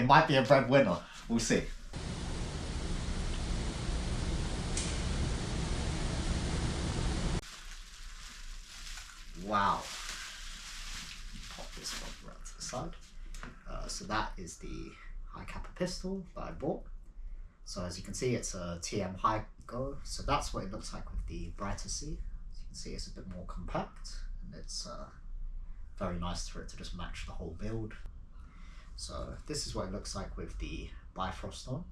it might be a breadwinner. We'll see. Wow. Pop this one right to the side. So that is the Hi Capa pistol that I bought. So as you can see, it's a TM Hi Go. So that's what it looks like with the brighter C. As you can see, it's a bit more compact, and it's very nice for it to just match the whole build. So this is what it looks like with the bifrost on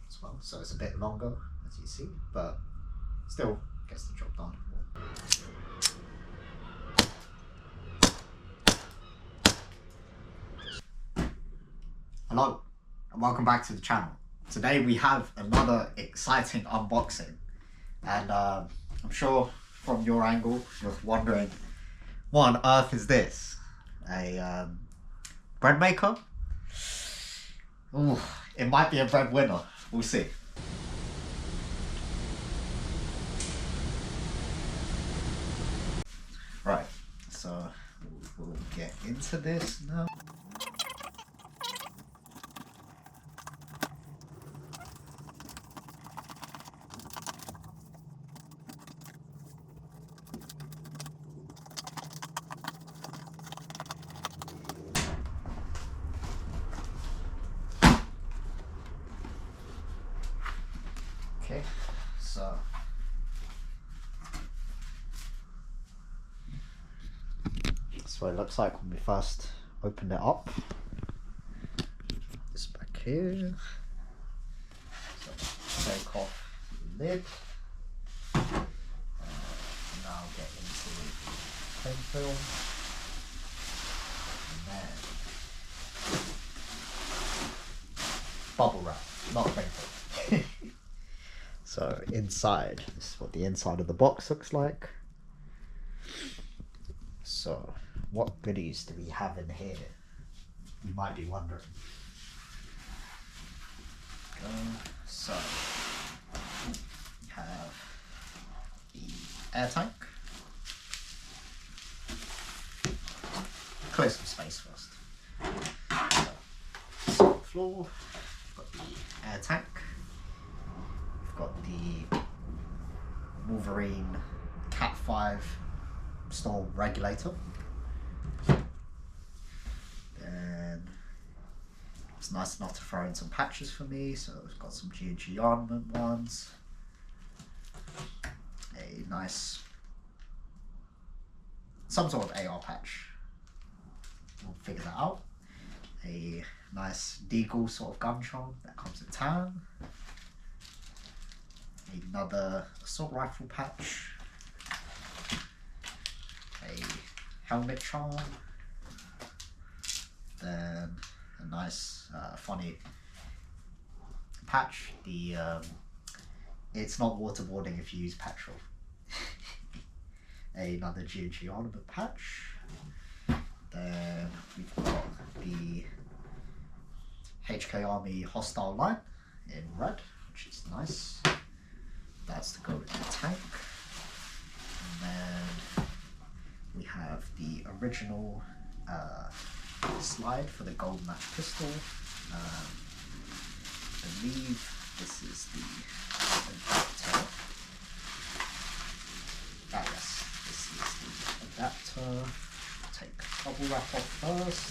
as well. So it's a bit longer, as you see, but still gets the job done. Hello and welcome back to the channel. Today we have another exciting unboxing, and I'm sure from your angle you're wondering, what on earth is this? A bread maker? Ooh, it might be a breadwinner. We'll see. Right, so we'll get into this now. Okay, so that's what it looks like when we first opened it up. This back here. So take off the lid. Now get into the plain film. And then bubble wrap, not plain film. So inside, this is what the inside of the box looks like. So what goodies do we have in here? You might be wondering. So we have the air tank. Clear some space first. So on the floor, we've got the air tank. Got the Wolverine Cat 5 style regulator. Then it's nice enough to throw in some patches for me, so it's got some G&G armament ones. A nice, some sort of AR patch. We'll figure that out. A nice Deagle sort of gun charm that comes in tan. Another assault rifle patch, a helmet charm, then a nice funny patch. The it's not waterboarding if you use petrol. Another G&G armament patch. Then we've got the HK Army hostile line in red, which is nice. That's to go with the tank. And then we have the original slide for the gold match pistol. I believe this is the adapter. Ah yes, this is the adapter. Take bubble wrap off first.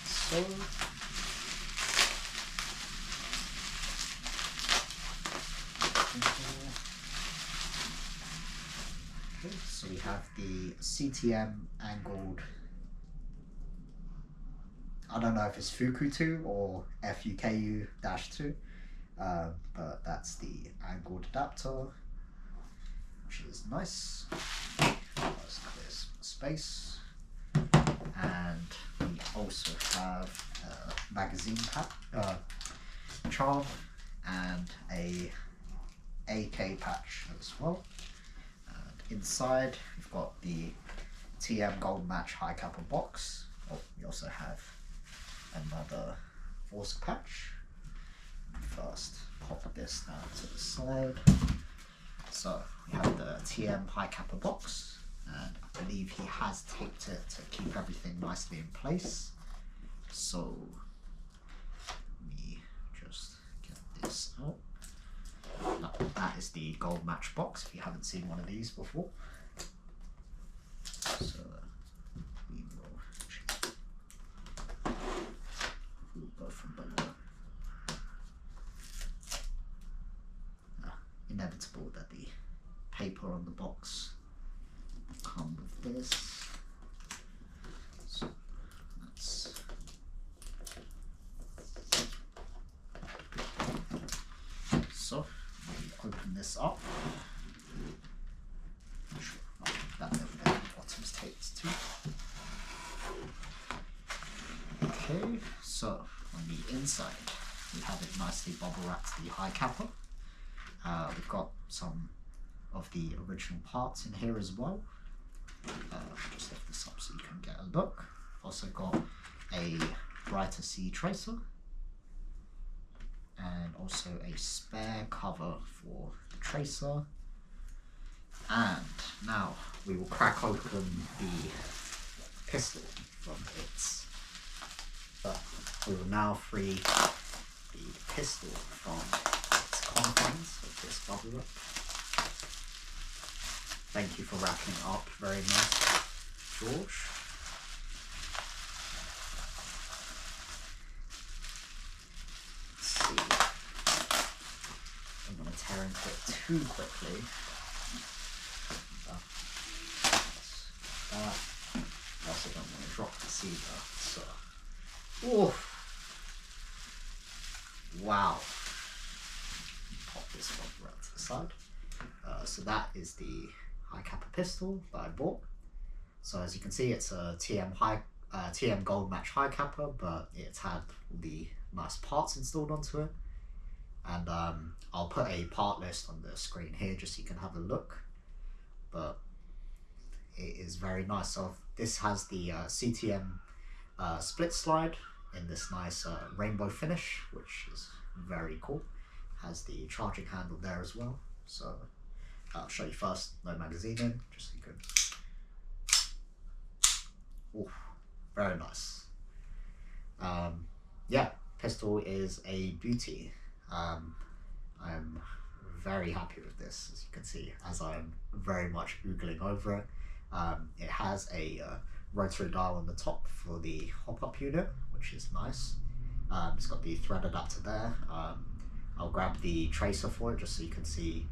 So so we have the CTM angled, I don't know if it's Fuku 2 or FUKU-2, but that's the angled adapter, which is nice. Let's clear some space. And we also have a magazine charm and a AK patch as well. Inside, we've got the TM Gold Match Hi Capa box. Oh, we also have another Force patch. First, pop this down to the side. So we have the TM Hi Capa box, and believe he has taped it to keep everything nicely in place. So let me just get this out. That is the gold match box, if you haven't seen one of these before. So we'll go from below. Inevitable that the paper on the box will come with this. So that's so we open this up. That little bit at the bottom's taped too. Okay, so on the inside we have it nicely bubble wrapped, the Hi Capa. We've got some of the original parts in here as well. Just lift this up so you can get a look. Also got a brighter C tracer and also a spare cover for the tracer. And now we will crack open the pistol from its. We will now free the pistol from its confines of this bubble wrap. Thank you for wrapping it up very nice, George. Let's see. I don't want to tear into it too quickly. That. I also don't want to drop the sealer. So, oof. Wow. Pop this one right to the side. So that is the Hi Capa pistol that I bought. So as you can see, it's a TM Gold Match Hi Capa, but it's had all the nice parts installed onto it. And I'll put a part list on the screen here just so you can have a look. But it is very nice. So this has the CTM split slide in this nice rainbow finish, which is very cool. Has the charging handle there as well. So I'll show you first, no magazine in, just so you can. Ooh, very nice. Yeah, pistol is a beauty. I'm very happy with this, as you can see, as I'm very much oogling over it. It has a rotary dial on the top for the hop-up unit, which is nice. It's got the thread adapter there. I'll grab the tracer for it just so you can see.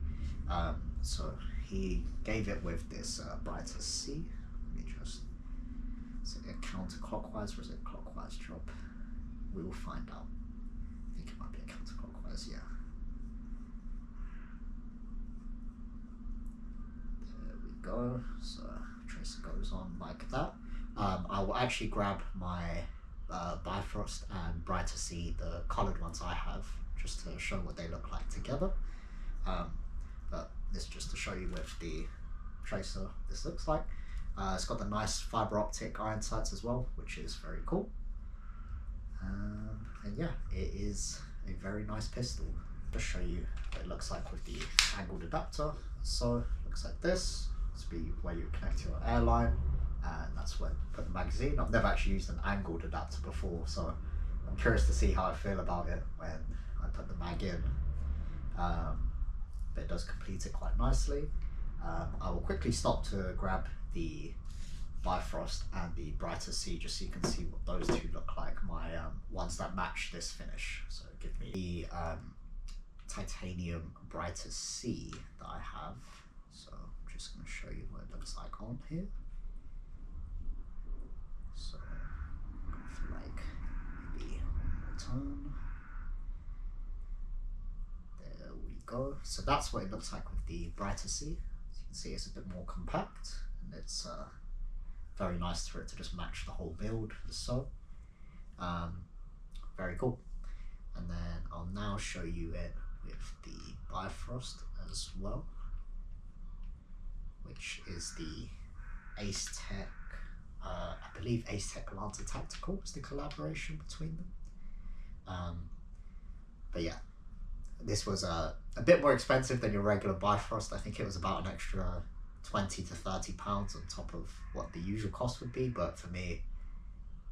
So he gave it with this brighter C. Let me just, is it a counterclockwise or is it a clockwise job? We will find out. I think it might be a counterclockwise, yeah. There we go. So tracer goes on like that. I will actually grab my bifrost and brighter C, the coloured ones I have, just to show what they look like together. But this just to show you with the tracer what this looks like. It's got the nice fibre optic iron sights as well, which is very cool. And yeah, it is a very nice pistol. Just show you what it looks like with the angled adapter. So it looks like this. This will be where you connect your airline, and that's where you put the magazine. I've never actually used an angled adapter before, so I'm curious to see how I feel about it when I put the mag in. But it does complete it quite nicely. I will quickly stop to grab the bifrost and the brighter C just so you can see what those two look like, my ones that match this finish. So give me the titanium brighter C that I have. So I'm just going to show you what it looks like on here. So go for like maybe one more tone. There we go. So that's what it looks like with the brighter C. As you can see, it's a bit more compact, and it's very nice for it to just match the whole build. So very cool. And then I'll now show you it with the bifrost as well, which is the Acetech, I believe Acetech Lancer Tactical is the collaboration between them. But yeah, this was a bit more expensive than your regular bifrost. I think it was about an extra 20 to 30 pounds on top of what the usual cost would be, but for me,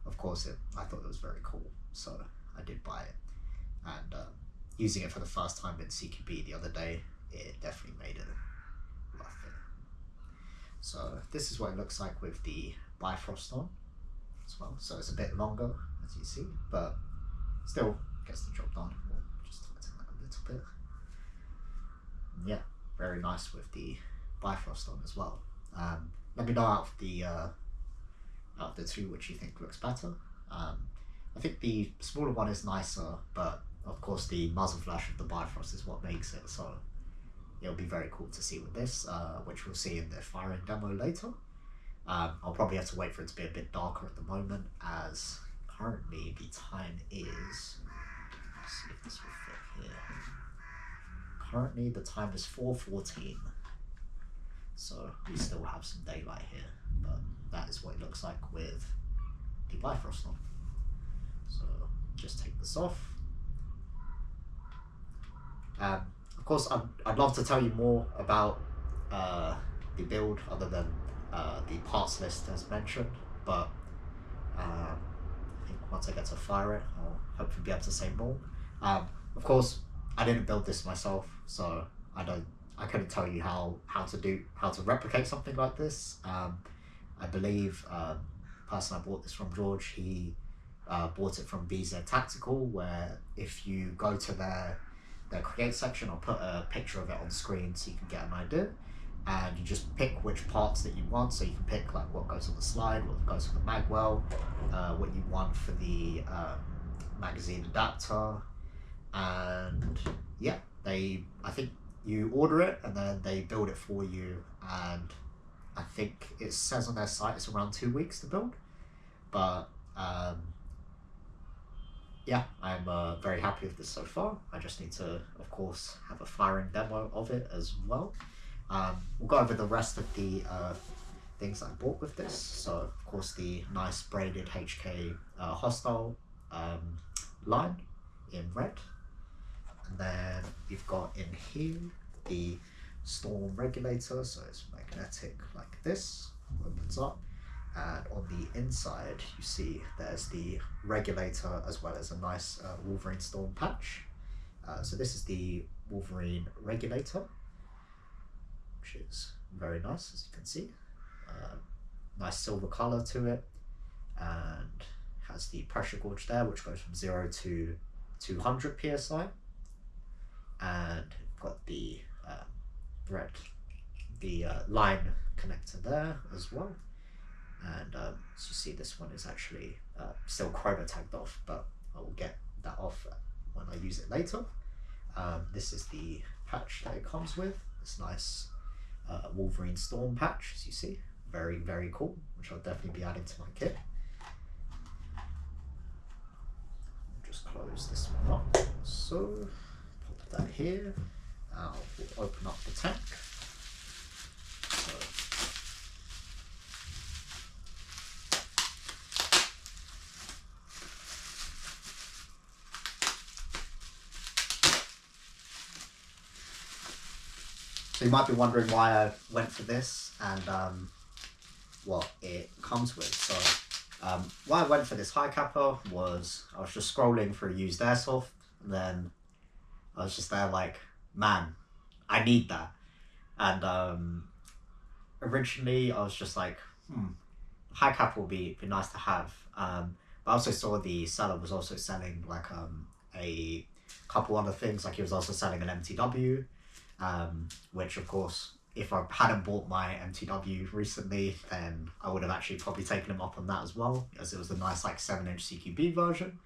of course, I thought it was very cool, so I did buy it. And using it for the first time in CQB the other day, it definitely made it worth it. So this is what it looks like with the bifrost on as well. So it's a bit longer, as you see, but still gets the job done. We'll just tighten that a little bit. And yeah, very nice with the bifrost on as well. Let me know out of the two which you think looks better. I think the smaller one is nicer, but of course the muzzle flash of the bifrost is what makes it, so it'll be very cool to see with this, which we'll see in the firing demo later. I'll probably have to wait for it to be a bit darker at the moment, as currently the time is, let's see if this will fit here. Currently the time is 4:14, so we still have some daylight here, but that is what it looks like with the bifrost on. So just take this off. Of course, I'd love to tell you more about the build other than the parts list as mentioned, but I think once I get to fire it, I'll hopefully be able to say more. Of course, I didn't build this myself, so I couldn't tell you how to replicate something like this. I believe the person I bought this from, George, he bought it from VZ Tactical, where if you go to their create section, I'll put a picture of it on screen so you can get an idea, and you just pick which parts that you want. So you can pick like what goes on the slide, what goes on the mag well, what you want for the magazine adapter, and yeah, I think you order it and then they build it for you, and I think it says on their site it's around 2 weeks to build, but yeah, I'm very happy with this so far. I just need to, of course, have a firing demo of it as well. We'll go over the rest of the things I bought with this. So, of course, the nice braided HK hostile line in red. And then you've got in here the storm regulator, so it's magnetic like this, opens up. And on the inside, you see there's the regulator as well as a nice Wolverine storm patch. So this is the Wolverine regulator, which is very nice, as you can see. Nice silver color to it, and has the pressure gauge there, which goes from 0 to 200 psi. And got the line connector there as well. And as you see, this one is actually still chroma tagged off, but I will get that off when I use it later. This is the patch that it comes with, this nice Wolverine storm patch, as you see. Very, very cool, which I'll definitely be adding to my kit. Just close this one up. So, pop that here. We'll open up the tank. So you might be wondering why I went for this and what it comes with. So why I went for this Hi Capa was I was just scrolling through UsedAirsoft, and then I was just there like, man, I need that. And originally I was just like, Hi Capa would be nice to have. But I also saw the seller was also selling like a couple other things, like he was also selling an MTW. Which of course, if I hadn't bought my MTW recently, then I would have actually probably taken him up on that as well, as it was the nice like 7-inch CQB version.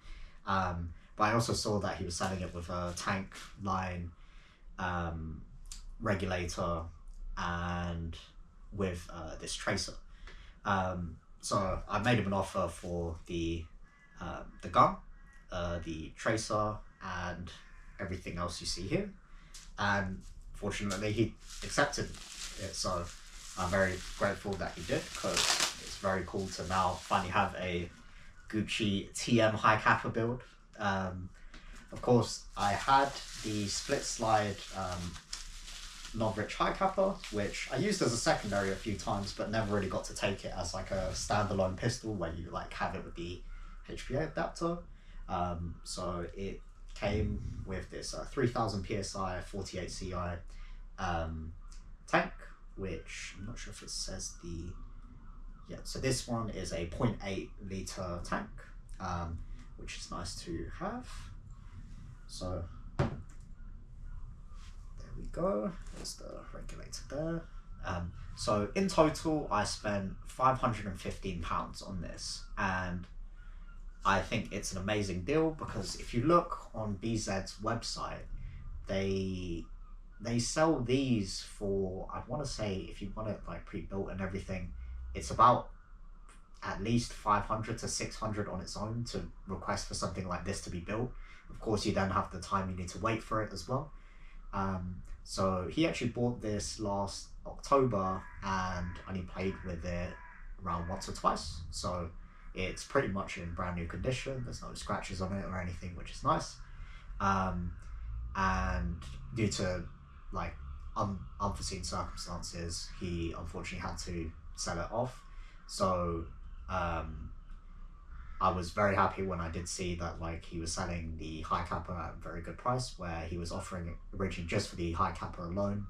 But I also saw that he was selling it with a tank line, regulator, and with this tracer. So I made him an offer for the gun, the tracer, and everything else you see here. And fortunately he accepted it, so I'm very grateful that he did, because it's very cool to now finally have a Gucci TM Hi Capa build. Of course, I had the split slide non-rich Hi Capa, which I used as a secondary a few times, but never really got to take it as like a standalone pistol where you like have it with the HPA adapter. So it came with this 3000 psi 48 CI tank, which I'm not sure if it says the... Yeah, so this one is a 0.8 litre tank, which is nice to have. So there we go, there's the regulator there. So in total I spent £515 on this, and I think it's an amazing deal because if you look on BZ's website, they sell these for, I want to say, if you want it like pre-built and everything, it's about at least 500 to 600 on its own to request for something like this to be built. Of course, you then have the time you need to wait for it as well. So he actually bought this last October and only played with it around once or twice. So it's pretty much in brand new condition. There's no scratches on it or anything, which is nice. And due to like unforeseen circumstances, he unfortunately had to sell it off. So I was very happy when I did see that like he was selling the Hi Capa at a very good price, where he was offering it originally just for the Hi Capa alone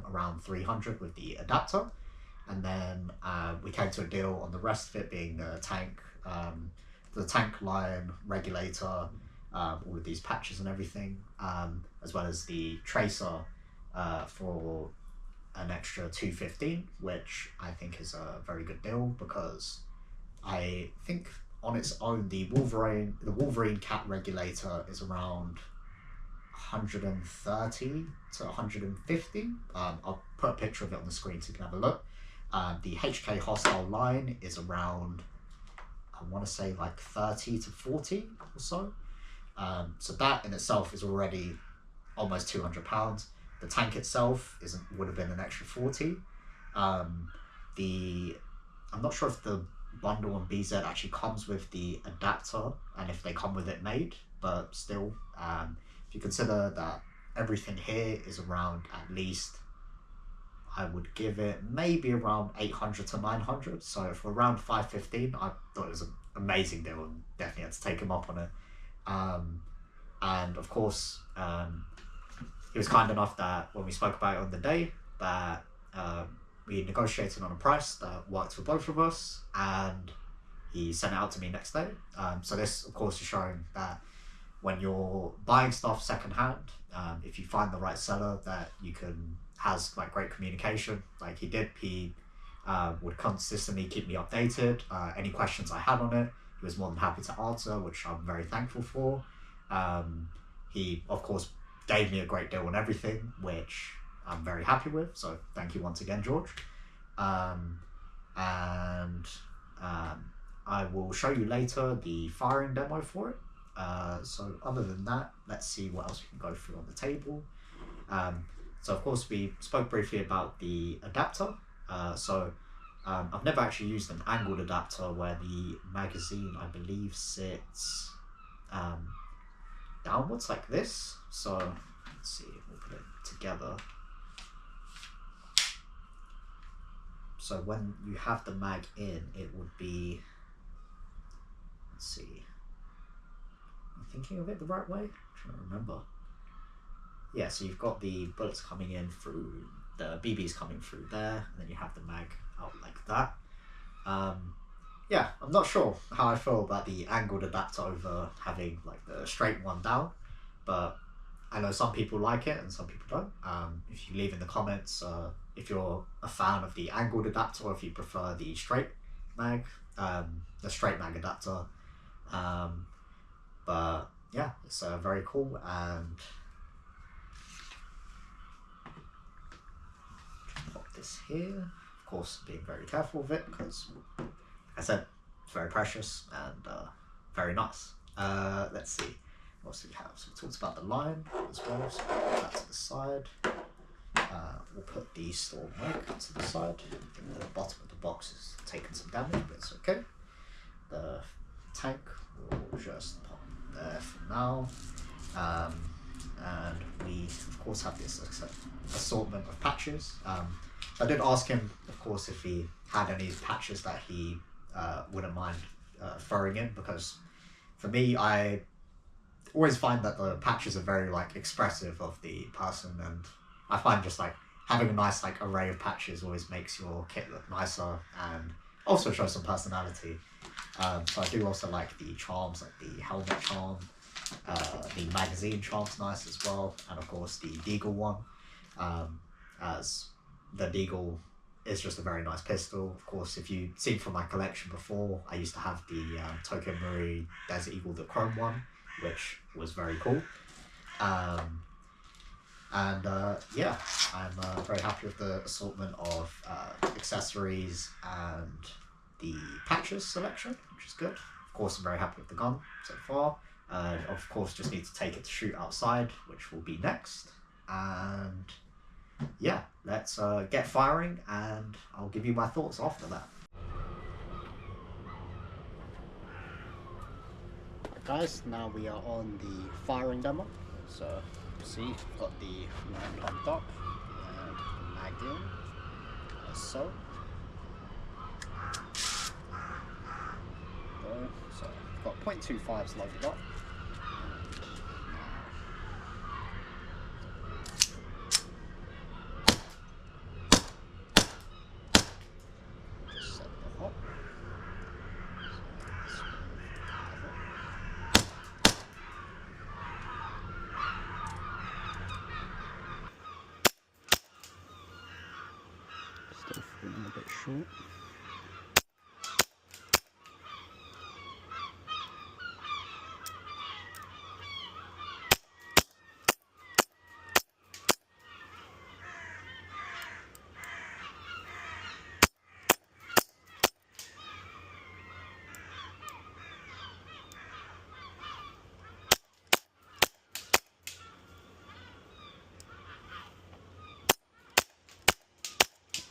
around 300 with the adapter, and then we came to a deal on the rest of it, being the tank line, regulator, all of these patches and everything, as well as the tracer for an extra $215, which I think is a very good deal, because I think on its own the Wolverine cat regulator is around 130 to 150. I'll put a picture of it on the screen so you can have a look. The HK Hostile line is around, I want to say like 30 to 40 or so. So that in itself is already almost £200. The tank itself would have been an extra 40. I'm not sure if the bundle on BZ actually comes with the adapter and if they come with it made, but still, if you consider that everything here is around, at least I would give it maybe around 800 to 900. So for around 515, I thought it was an amazing deal and definitely had to take him up on it. And of course, he was kind enough that when we spoke about it on the day, that we negotiated on a price that worked for both of us, and he sent it out to me next day. So this, of course, is showing that when you're buying stuff secondhand, if you find the right seller that has like great communication, like he did, he would consistently keep me updated. Any questions I had on it, he was more than happy to answer, which I'm very thankful for. He, of course, gave me a great deal on everything, which I'm very happy with, so thank you once again, George. I will show you later the firing demo for it. So other than that, let's see what else we can go through on the table. So of course we spoke briefly about the adapter. I've never actually used an angled adapter where the magazine, I believe, sits downwards like this. So let's see, we'll put it together. So when you have the mag in, it would be, let's see, am I thinking of it the right way? I'm trying to remember. Yeah, so you've got the bullets coming in through, the BBs coming through there, and then you have the mag out like that. Yeah, I'm not sure how I feel about the angled adapter over having like the straight one down, but I know some people like it and some people don't. If you leave in the comments if you're a fan of the angled adapter or if you prefer the straight mag, adapter. But yeah, it's very cool, and pop this here. Of course, being very careful with it because, like I said, it's very precious and very nice. Let's see. What else do we have? So we talked about the line as well, so we'll put that to the side. We'll put the store mic to the side. I think the bottom of the box has taken some damage, but it's okay. The tank will just pop there for now. and we of course have this assortment of patches. I did ask him, of course, if he had any patches that he wouldn't mind throwing in, because for me, I always find that the patches are very like expressive of the person, and I find just like having a nice like array of patches always makes your kit look nicer and also shows some personality. So I do also like the charms, like the helmet charm, the magazine charm's nice as well, and of course the deagle one, as the deagle is just a very nice pistol. Of course, if you've seen from my collection before, I used to have the Tokyo Marui Desert Eagle, the chrome one, which was very cool. Yeah, I'm very happy with the assortment of accessories and the patches selection, which is good. Of course, I'm very happy with the gun so far. Of course, just need to take it to shoot outside, which will be next. And yeah, let's get firing, and I'll give you my thoughts after that. Guys, now we are on the firing demo. So see, I've got the round pumped up and magged in, as so. So I've got .25s loaded up. Just set the hop. Still feeling a bit short.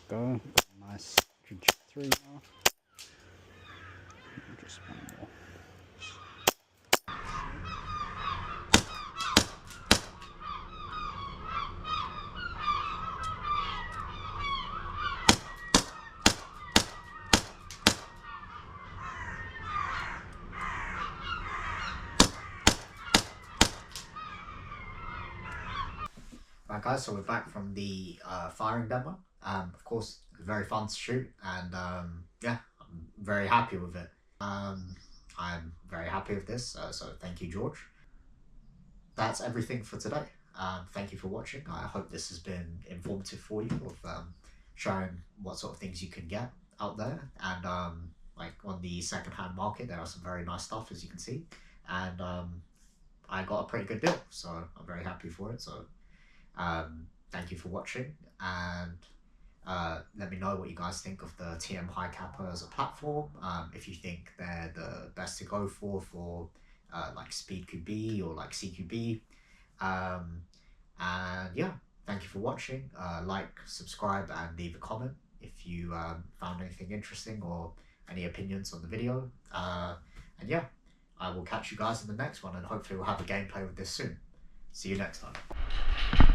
Go, nice trajectory now. Just one more. Right guys, so we're back from the firing demo. Of course, very fun to shoot, and yeah, I'm very happy with it. I'm very happy with this, so thank you, George. That's everything for today. Thank you for watching. I hope this has been informative for you, of showing what sort of things you can get out there, and like on the second-hand market, there are some very nice stuff, as you can see, and I got a pretty good deal, so I'm very happy for it. So thank you for watching, and let me know what you guys think of the TM Hi Capa as a platform. If you think they're the best to go for like Speed QB or like CQB. And yeah, thank you for watching. Like, subscribe, and leave a comment if you found anything interesting or any opinions on the video. And yeah, I will catch you guys in the next one, and hopefully we'll have a gameplay with this soon. See you next time.